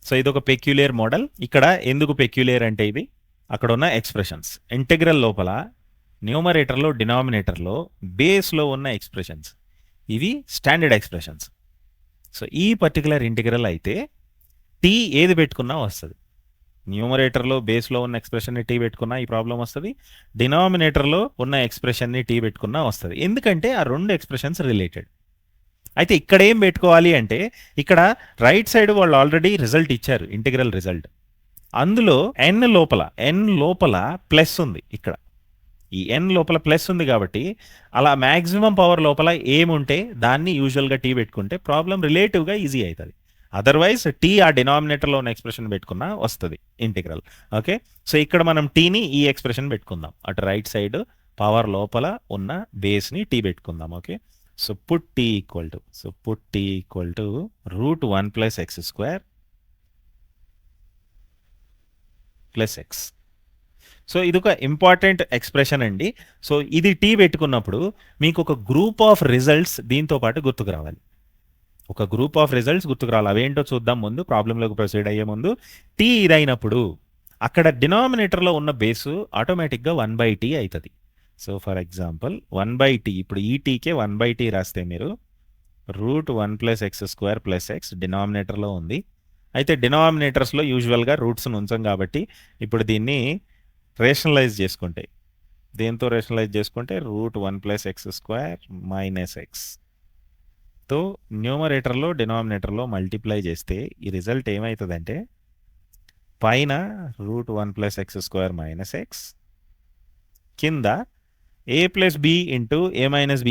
So ఇది ఒక peculiar model. ఇక్కడ ఎందుకు పెక్యులియర్ అంటే ఇది అక్కడ ఉన్న ఎక్స్ప్రెషన్స్ ఇంటెగ్రల్ లోపల న్యూమరేటర్లో డినామినేటర్లో బేస్లో ఉన్న ఎక్స్ప్రెషన్స్ ఇవి స్టాండర్డ్ ఎక్స్ప్రెషన్స్. సో ఈ పర్టికులర్ ఇంటిగ్రల్ అయితే టీ ఏది పెట్టుకున్నా వస్తుంది. న్యూమరేటర్లో బేస్లో ఉన్న ఎక్స్ప్రెషన్ని టీ పెట్టుకున్నా ఈ ప్రాబ్లం వస్తుంది, డినామినేటర్లో ఉన్న ఎక్స్ప్రెషన్ని టీ పెట్టుకున్నా వస్తుంది. ఎందుకంటే ఆ రెండు ఎక్స్ప్రెషన్స్ రిలేటెడ్. అయితే ఇక్కడ ఏం పెట్టుకోవాలి అంటే ఇక్కడ రైట్ సైడ్ వాళ్ళు ఆల్రెడీ రిజల్ట్ ఇచ్చారు, ఇంటిగ్రల్ రిజల్ట్. అందులో ఎన్ లోపల ప్లస్ ఉంది. ఇక్కడ ఈ ఎన్ లోపల ప్లస్ ఉంది కాబట్టి అలా మ్యాక్సిమం పవర్ లోపల ఏముంటే దాన్ని యూజువల్గా టీ పెట్టుకుంటే ప్రాబ్లం రిలేటివ్గా ఈజీ అవుతుంది. అదర్వైజ్ టీ ఆ డినామినేటర్లో ఉన్న ఎక్స్ప్రెషన్ పెట్టుకున్నా వస్తుంది ఇంటిగ్రల్. ఓకే, సో ఇక్కడ మనం టీని ఈ ఎక్స్ప్రెషన్ పెట్టుకుందాం. అటు రైట్ సైడ్ పవర్ లోపల ఉన్న బేస్ని టీ పెట్టుకుందాం. Okay, so put t equal to √1 + x² + x. So ఇది ఒక ఇంపార్టెంట్ ఎక్స్ప్రెషన్ అండి. సో ఇది టీ పెట్టుకున్నప్పుడు మీకు ఒక గ్రూప్ ఆఫ్ రిజల్ట్స్ దీంతో పాటు గుర్తుకు రావాలి. అవేంటో చూద్దాం ముందు, ప్రాబ్లంలోకి ప్రొసీడ్ అయ్యే ముందు. టీ ఇదైనప్పుడు అక్కడ డినామినేటర్లో ఉన్న బేసు ఆటోమేటిక్గా 1/t అవుతుంది. సో ఫర్ ఎగ్జాంపుల్ 1/t, ఇప్పుడు ఈ టీకే 1/t రాస్తే మీరు √1 + x² + x డినామినేటర్లో ఉంది. అయితే డినామినేటర్స్లో యూజువల్గా రూట్స్ను ఉంచాం కాబట్టి ఇప్పుడు దీన్ని రేషనలైజ్ చేసుకుంటే √1 + x² - x తో న్యూమరేటర్లో డినామినేటర్లో మల్టిప్లై చేస్తే ఈ రిజల్ట్ ఏమవుతుందంటే పైన √1 + x² - x కింద a + b × a - b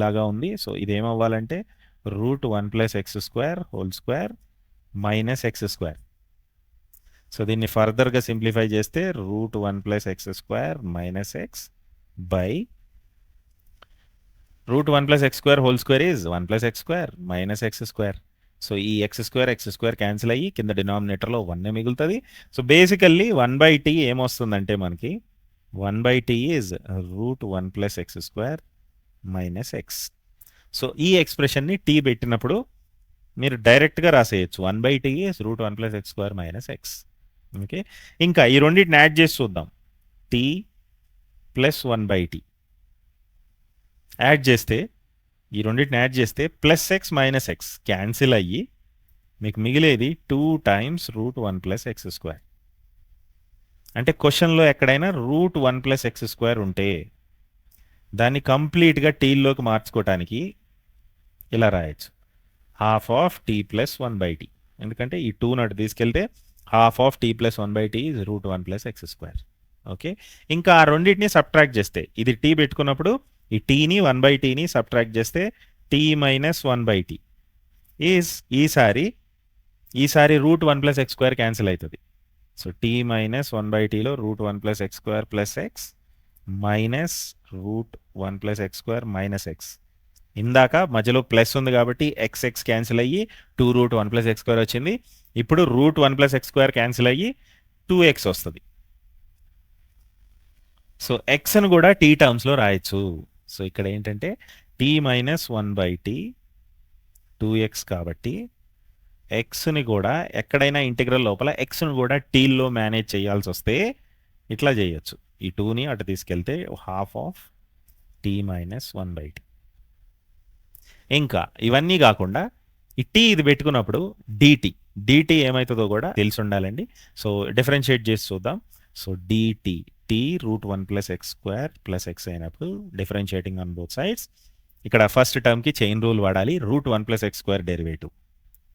లాగా ఉంది. సో ఇది ఏమవ్వాలంటే √1 + x² - x². సో దీన్ని ఫర్దర్గా సింప్లిఫై చేస్తే √1 + x² - x by √1 + x² is 1 + x² - x². So ఈ x² క్యాన్సిల్ అయ్యి కింద డినామినేటర్లో 1 మిగులుతుంది. సో బేసికల్లీ 1/t ఏమొస్తుందంటే మనకి 1/t is √1 + x² - x. So ఈ ఎక్స్ప్రెషన్ని టీ పెట్టినప్పుడు మీరు డైరెక్ట్గా రాసేయచ్చు, 1/t is √1 + x² - x. Okay, ఇంకా ఈ రెండింటిని యాడ్ చేసి చూద్దాం. t + 1/t యాడ్ చేస్తే +x - x క్యాన్సిల్ అయ్యి మీకు మిగిలేది 2 × √1 + x². అంటే క్వశ్చన్లో ఎక్కడైనా √1 + x² ఉంటే దాన్ని కంప్లీట్గా టీల్లోకి మార్చుకోవటానికి ఇలా రాయొచ్చు, ½ t + 1/t. ఎందుకంటే ఈ 2 నటు తీసుకెళ్తే ½ t + 1/t is √1 + x². Okay, ఇంకా ఆ రెండింటిని సబ్ట్రాక్ట్ చేస్తే ఇది టీ పెట్టుకున్నప్పుడు ఈ టీని 1/tని సబ్ట్రాక్ట్ చేస్తే t - 1/t ఈజ్ ఈసారి √1 + x² క్యాన్సిల్ అవుతుంది. So t - 1/tలో √1 + x² + x minus √1 + x² - x. ఇందాక మధ్యలో ప్లస్ ఉంది కాబట్టి x క్యాన్సిల్ అయ్యి 2√1 + x² వచ్చింది. ఇప్పుడు √1 + x² క్యాన్సిల్ అయ్యి 2x వస్తుంది. సో ఎక్స్ను కూడా టీ టర్మ్స్లో రాయొచ్చు. సో ఇక్కడ ఏంటంటే t - 1/t 2x కాబట్టి ఎక్స్ని కూడా ఎక్కడైనా ఇంటిగ్రల్ లోపల ఎక్స్ను కూడా టీల్లో మేనేజ్ చేయాల్సి వస్తే ఇట్లా చేయొచ్చు. ఈ 2ని అటు తీసుకెళ్తే ½ t - 1/t. ఇంకా ఇవన్నీ కాకుండా ఈ టీ ఇది పెట్టుకున్నప్పుడు dt ఏమవుతుందో కూడా తెలిసి ఉండాలండి. సో డిఫరెన్షియేట్ చేసి చూద్దాం. So dt t √1 + x² + x అయినప్పుడు డిఫరెన్షియేటింగ్ ఆన్ బోత్ సైడ్స్. ఇక్కడ ఫస్ట్ టర్మ్కి చైన్ రూల్ వాడాలి. √1 + x² derivative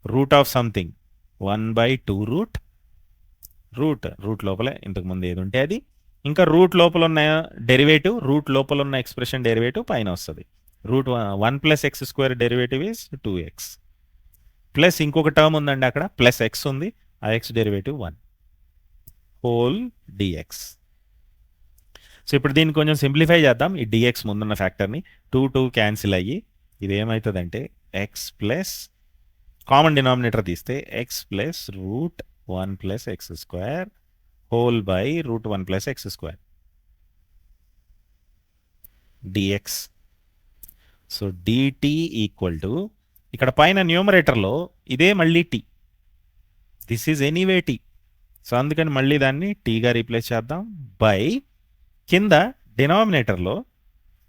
root of something 1/2 root లోపల ఇంతకుముందు ఏది ఉంటే అది, ఇంకా రూట్ లోపల ఉన్న డెరివేటివ్ లోపల ఉన్న ఎక్స్ప్రెషన్ డెరివేటివ్ పైన వస్తుంది. √1 + x² derivative is 2x plus ఇంకొక టర్మ్ ఉందండి అక్కడ +x ఉంది, ఆ x derivative 1 whole dx. So ఇప్పుడు దీన్ని కొంచెం సింప్లిఫై చేద్దాం. ఈ dx ముందున్న ఫ్యాక్టర్ని 2 క్యాన్సిల్ అయ్యి ఇది ఏమవుతుందంటే x ప్లస్ కామన్ డినామినేటర్ తీస్తే x + √1 + x² whole by √1 + x² dx. So dt equal to ఇక్కడ పైన న్యూమరేటర్లో ఇదే మళ్ళీ t, this is anyway t. So అందుకని మళ్ళీ దాన్ని టీగా రీప్లేస్ చేద్దాం బై కింద డినామినేటర్లో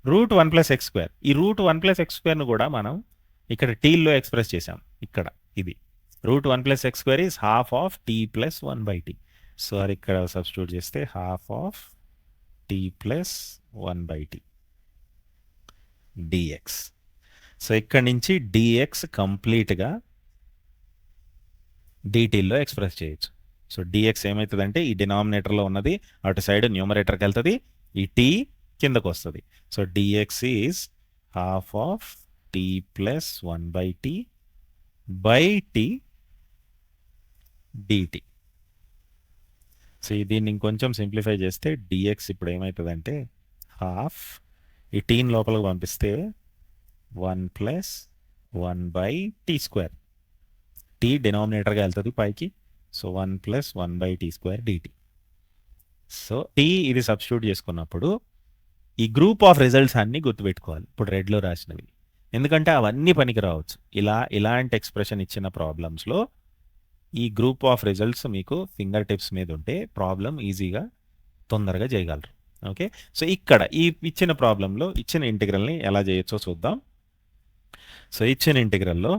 √1 + x². ఈ √1 + x² కూడా మనం ఇక్కడ టీల్లో ఎక్స్ప్రెస్ చేసాం. ఇక్కడ ఇది √1 + x² is ½ of t + 1/t. So అది ఇక్కడ సబ్స్టిట్యూట్ చేస్తే ½ of t + 1/t dx. So ఇక్కడ నుంచి dx కంప్లీట్గా dtలో ఎక్స్ప్రెస్ చేయొచ్చు. సో dx ఏమవుతుందంటే ఈ డినామినేటర్లో ఉన్నది అటు సైడ్ న్యూమరేటర్కి వెళ్తుంది, ఈ t కిందకు వస్తుంది. So dx is ½ of t + 1/t by t dt. So దీన్ని ఇంకొంచెం సింప్లిఫై చేస్తే dx ఇప్పుడు ఏమవుతుందంటే ½ ఈ టీని లోపలికి పంపిస్తే 1 + 1/t². టీ డినామినేటర్గా వెళ్తుంది పైకి. So 1 + 1/t² dt. So t ఇది సబ్స్టిట్యూట్ చేసుకున్నప్పుడు ఈ గ్రూప్ ఆఫ్ రిజల్ట్స్ అన్నీ గుర్తుపెట్టుకోవాలి ఇప్పుడు రెడ్లో రాసినవి, ఎందుకంటే అవన్నీ పనికి రావచ్చు. ఇలాంటి ఎక్స్ప్రెషన్ ఇచ్చిన ప్రాబ్లమ్స్లో ఈ గ్రూప్ ఆఫ్ రిజల్ట్స్ మీకు ఫింగర్ టిప్స్ మీద ఉంటే ప్రాబ్లం ఈజీగా తొందరగా చేయగలరు. ఓకే, సో ఇక్కడ ఈ ఇచ్చిన ప్రాబ్లంలో ఇచ్చిన ఇంటిగ్రల్ని ఎలా చేయొచ్చో చూద్దాం. సో ఇచ్చిన ఇంటిగ్రల్లో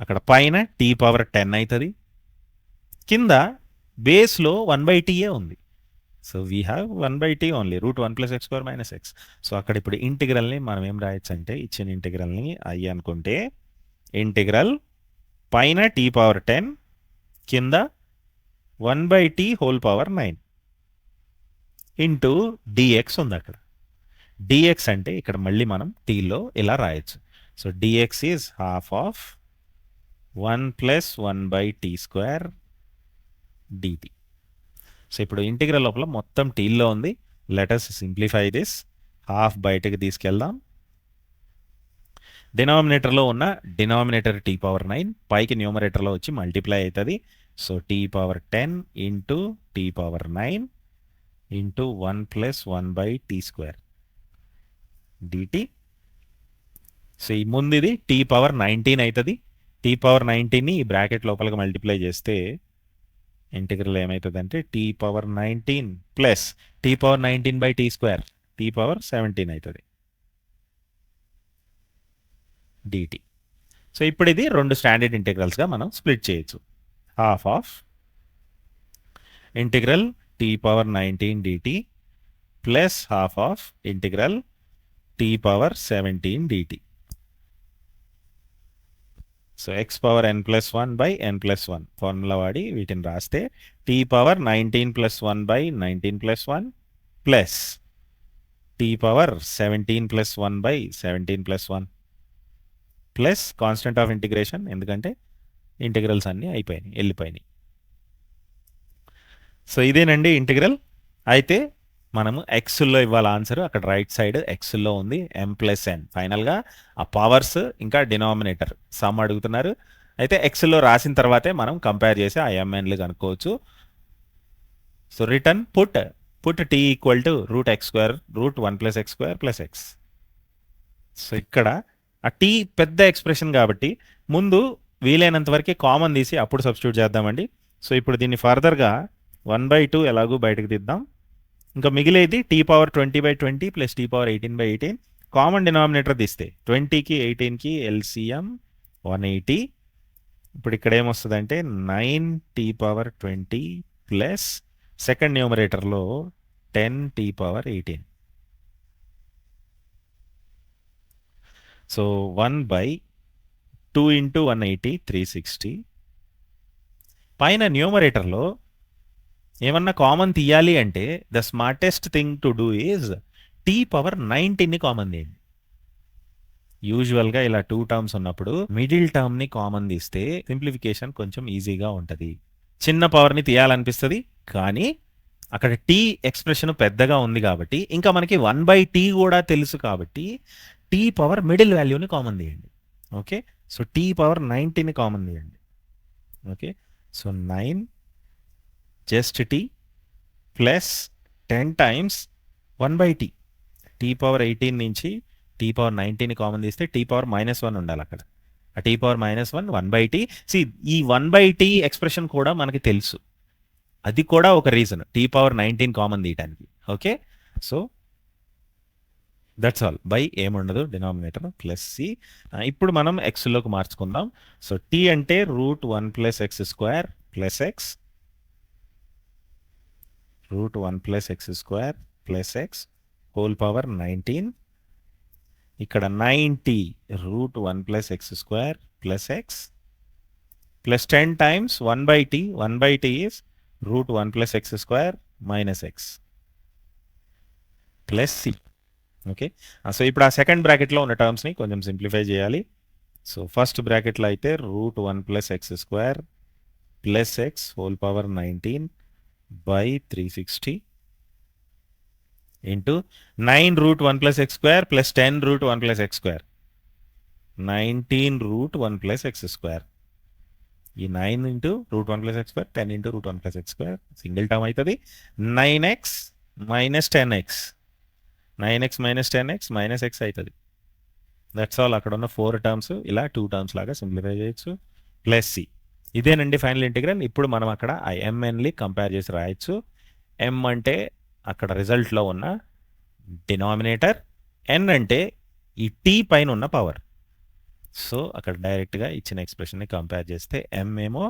అక్కడ పైన t⁻10 అవుతుంది, కింద బేస్లో 1/tయే ఉంది. So we have 1/t only, √1 + x² - x. So అక్కడ ఇప్పుడు ఇంటిగ్రల్ని మనం ఏం రాయొచ్చు అంటే ఇచ్చిన ఇంటిగ్రల్ని అయ్యి అనుకుంటే ఇంటిగ్రల్ పైన t⁻10 కింద 1/t⁻9 ఇంటూ dx ఉంది అక్కడ. dx అంటే ఇక్కడ మళ్ళీ మనం టీలో ఇలా రాయొచ్చు. So dx is ½ of 1 + 1/t² dt. So ఇప్పుడు ఇంటిగ్రల్ లోపల మొత్తం టీల్లో ఉంది. లెటస్ సింప్లిఫై దిస్, ½ బయటకు తీసుకెళ్దాం. డినామినేటర్లో ఉన్న డినామినేటర్ t⁻9 పైకి న్యూమరేటర్లో వచ్చి మల్టిప్లై అవుతుంది. So t⁻10 into t⁻9 into 1 + 1/t² dt. So ఈ ముందు ఇది t⁻19 అవుతుంది. t⁻19ని ఈ బ్రాకెట్ లోపలికి మల్టిప్లై చేస్తే ఇంటిగ్రల్ ఏమవుతుందంటే t⁻19 ప్లస్ t⁻19/t² t⁻17 అవుతుంది dt. సో ఇప్పుడు ఇది రెండు స్టాండర్డ్ ఇంటిగ్రల్స్గా మనం స్ప్లిట్ చేయొచ్చు. ½ of integral t⁻19 dt plus ½ of integral t⁻17 dt. So x⁻n+1/n+1 formula వాడి వీటిని రాస్తే t⁻19+1/19+1 plus t⁻17+1/17+1 plus constant of integration, ఎందుకంటే ఇంటిగ్రల్స్ అన్నీ వెళ్ళిపోయినాయి. సో ఇదేనండి ఇంటిగ్రల్. అయితే మనము ఎక్స్లో ఇవ్వాలి ఆన్సర్, అక్కడ రైట్ సైడ్ ఎక్స్లో ఉంది m+n. ఫైనల్గా ఆ పవర్స్ ఇంకా డినామినేటర్ సమ్ అడుగుతున్నారు. అయితే ఎక్స్లో రాసిన తర్వాతే మనం కంపేర్ చేసి ఆ mnలు కనుక్కోవచ్చు. So return put t = √x², √1 + x² + x. So ఇక్కడ ఆ t పెద్ద ఎక్స్ప్రెషన్ కాబట్టి ముందు వీలైనంత వరకు కామన్ తీసి అప్పుడు సబ్స్టిట్యూట్ చేద్దామండి. సో ఇప్పుడు దీన్ని ఫర్దర్గా 1/2 ఎలాగూ బయటకు తీద్దాం. ఇంకా మిగిలేది t⁻20/20 plus t⁻18/18 common denominator తీస్తే 20కి 18కి LCM 180. ఇప్పుడు ఇక్కడ ఏమొస్తుందంటే 9t⁻20 ప్లస్ సెకండ్ న్యూమరేటర్లో 10t⁻18. సో 1/2 × 180 360. పైన న్యూమరేటర్లో ఏమన్నా కామన్ తీయాలి అంటే the smartest thing to do is t⁻19ని కామన్ తీయండి. యూజువల్గా ఇలా 2 టర్మ్స్ ఉన్నప్పుడు మిడిల్ టర్మ్ని కామన్ తీస్తే సింప్లిఫికేషన్ కొంచెం ఈజీగా ఉంటుంది. చిన్న పవర్ని తీయాలనిపిస్తుంది కానీ అక్కడ t ఎక్స్ప్రెషన్ పెద్దగా ఉంది కాబట్టి ఇంకా మనకి 1/t కూడా తెలుసు కాబట్టి t పవర్ మిడిల్ వాల్యూని కామన్ తీయండి. ఓకే, సో t⁻19ని కామన్ తీయండి. Okay, so 9 just t plus 10 times 1/t. t⁻18 నుంచి t⁻19ని కామన్ తీస్తే t⁻−1 ఉండాలి అక్కడ. ఆ టీ పవర్ -1 1/t. ఈ 1/t ఎక్స్ప్రెషన్ కూడా మనకి తెలుసు. అది కూడా ఒక రీజన్ టీ పవర్ 19 కామన్ తీయటానికి. Okay, so that's all. By ఏముండదు డినామినేటర్ ప్లస్ సి. ఇప్పుడు మనం ఎక్స్లోకి మార్చుకుందాం. సో టీ అంటే √1 + x² + x, √1 + x² + x whole power 19. ఇక్కడ 90 √1 + x² + x plus 10 times 1/t. 1/t is √1 + x² - x plus c. Okay, so ఇప్పుడు ఆ second బ్రాకెట్లో ఉన్న టర్మ్స్ని కొంచెం సింప్లిఫై చేయాలి. సో ఫస్ట్ బ్రాకెట్లో అయితే √1 + x² + x whole power 19 by 360 into 9 √1 + x² plus 10 √1 + x². 19 √1 + x². ఈ 9 into √1 + x², 10 into √1 + x² single term అవుతుంది. 9x - 10x, 9x - 10x - x అవుతుంది. That's all. అక్కడ ఉన్న 4 టర్మ్స్ ఇలా 2 టర్మ్స్ లాగా సింప్లిఫై చేయొచ్చు. Plus c. ఇదేనండి ఫైనల్ ఇంటిగ్రల్. ఇప్పుడు మనం అక్కడ ఆ ఎంఎన్ని కంపేర్ చేసి రాయొచ్చు. ఎం అంటే అక్కడ రిజల్ట్లో ఉన్న డినామినేటర్, ఎన్ అంటే ఈ టీ పైన ఉన్న పవర్. సో అక్కడ డైరెక్ట్గా ఇచ్చిన ఎక్స్ప్రెషన్ని కంపేర్ చేస్తే ఎం ఏమో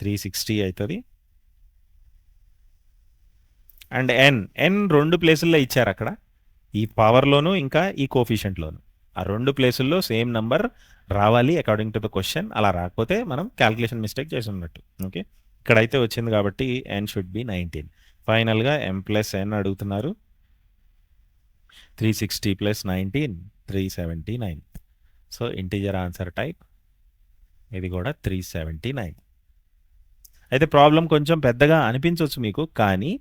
360 అవుతుంది. అండ్ ఎన్ 2 ప్లేసుల్లో ఇచ్చారు అక్కడ, ఈ పవర్లోను ఇంకా ఈ కోఫిషియంట్లోను. ఆ 2 ప్లేసుల్లో సేమ్ నంబర్ రావాలి అకార్డింగ్ టు ద క్వశ్చన్. అలా రాకపోతే మనం క్యాల్కులేషన్ మిస్టేక్ చేసి ఉన్నట్టు. ఓకే, ఇక్కడైతే వచ్చింది కాబట్టి ఎన్ షుడ్ బి 19. ఫైనల్గా ఎం ప్లస్ ఎన్ అడుగుతున్నారు. 360 + 19 379. సో ఇంటీజర్ ఆన్సర్ టైప్ ఇది కూడా 379. అయితే ప్రాబ్లం కొంచెం పెద్దగా అనిపించవచ్చు మీకు, కానీ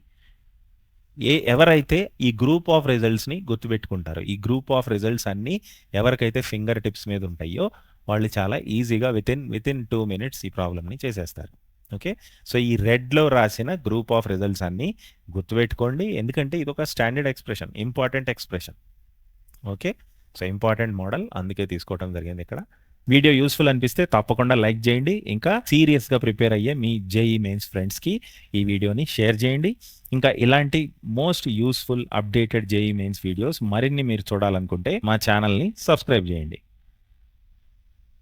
ఎవరైతే ఈ గ్రూప్ ఆఫ్ రిజల్ట్స్ని గుర్తుపెట్టుకుంటారో, ఈ గ్రూప్ ఆఫ్ రిజల్ట్స్ అన్నీ ఎవరికైతే ఫింగర్ టిప్స్ మీద ఉంటాయో వాళ్ళు చాలా ఈజీగా వితిన్ 2 minutes ఈ ప్రాబ్లమ్ని చేసేస్తారు. ఓకే, సో ఈ రెడ్లో రాసిన గ్రూప్ ఆఫ్ రిజల్ట్స్ అన్నీ గుర్తుపెట్టుకోండి, ఎందుకంటే ఇది ఒక standard expression, important expression. Okay, so important model, అందుకే తీసుకోవడం జరిగింది ఇక్కడ. వీడియో యూస్ఫుల్ అనిపిస్తే తప్పకుండా లైక్ చేయండి. ఇంకా సీరియస్గా ప్రిపేర్ అయ్యే మీ జేఈ మెయిన్స్ ఫ్రెండ్స్కి ఈ వీడియోని షేర్ చేయండి. ఇంకా ఇలాంటి most useful updated JEE mains videos మరిన్ని మీరు చూడాలనుకుంటే మా ఛానల్ని సబ్స్క్రైబ్ చేయండి.